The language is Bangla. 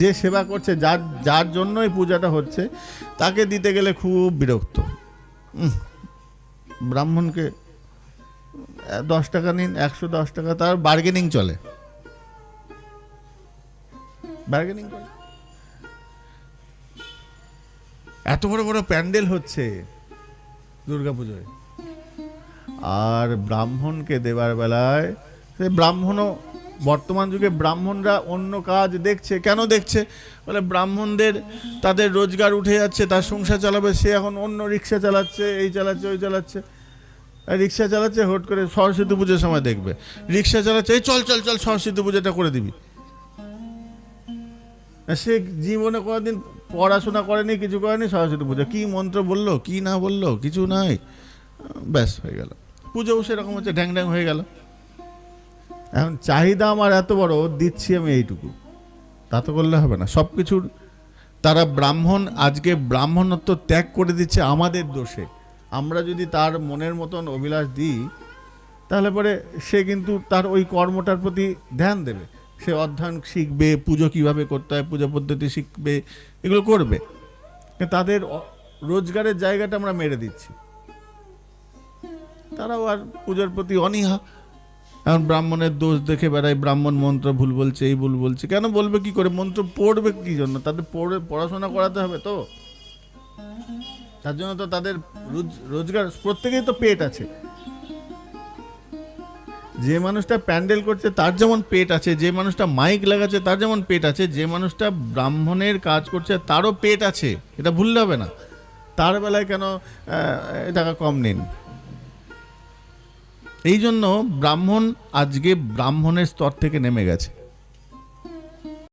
যে সেবা করছে, যার যার জন্যই পূজাটা হচ্ছে, তাকে দিতে গেলে খুব বিরক্ত। ব্রাহ্মণকে 10 টাকা নিন, 110 টাকা, তার বার্গেনিং চলে, বার্গেনিং করে। এত বড় বড় প্যান্ডেল হচ্ছে দুর্গাপুজোয়, আর ব্রাহ্মণকে দেবার বেলায় সে ব্রাহ্মণও, বর্তমান যুগে ব্রাহ্মণরা অন্য কাজ দেখছে। কেন দেখছে? বলে ব্রাহ্মণদের তাদের রোজগার উঠে যাচ্ছে, তার সংসার চালাবে, সে এখন অন্য রিক্সা চালাচ্ছে, এই চালাচ্ছে, ওই চালাচ্ছে। রিক্সা চালাচ্ছে, হুট করে সরস্বতী পুজোর সময় দেখবে রিক্সা চালাচ্ছে, এই চল চল চল সরস্বতী পুজোটা করে দিবি। সে জীবনে কোনোদিন পড়াশোনা করেনি, কিছু করেনি, সরস্বতী পুজো কি মন্ত্র বললো, কি না বললো, কিছু নাই, ব্যাস হয়ে গেল। পুজোও সেরকম হচ্ছে, ঢ্যাং ঢ্যাং হয়ে গেল। এখন চাহিদা আমার এত বড়, দিচ্ছি আমি এইটুকু, তা তো করলে হবে না। সব কিছুর তারা ব্রাহ্মণ আজকে ব্রাহ্মণত্ব ত্যাগ করে দিচ্ছে আমাদের দোষে। আমরা যদি তার মনের মতন অভিলাষ দিই, তাহলে পরে সে কিন্তু তার ওই কর্মটার প্রতি ধ্যান দেবে, সে অধ্যয়ন শিখবে, পুজো কিভাবে করতে হয়, পূজা পদ্ধতি শিখবে, এগুলো করবে। তাদের রোজগারের জায়গাটা আমরা মেরে দিচ্ছি, তারাও আর পুজোর প্রতি অনীহা। এখন ব্রাহ্মণের দোষ দেখে বেড়ায়, ব্রাহ্মণ মন্ত্র ভুল বলছে, এই ভুল বলছে। কেন বলবে, কি করে মন্ত্র পড়বে, কি জন্য? তাদের পড়াশোনা করাতে হবে তো, তার জন্য তো তাদের রোজগার, প্রত্যেকেই তো পেট আছে। যে মানুষটা প্যান্ডেল করছে তার যেমন পেট আছে, যে মানুষটা মাইক লাগাচ্ছে তার যেমন পেট আছে, যে মানুষটা ব্রাহ্মণের কাজ করছে তারও পেট আছে, এটা ভুললে হবে না। তার বেলায় কেন টাকা কম নিন? এই জন্য ব্রাহ্মণ আজকে ব্রাহ্মণের স্তর থেকে নেমে গেছে।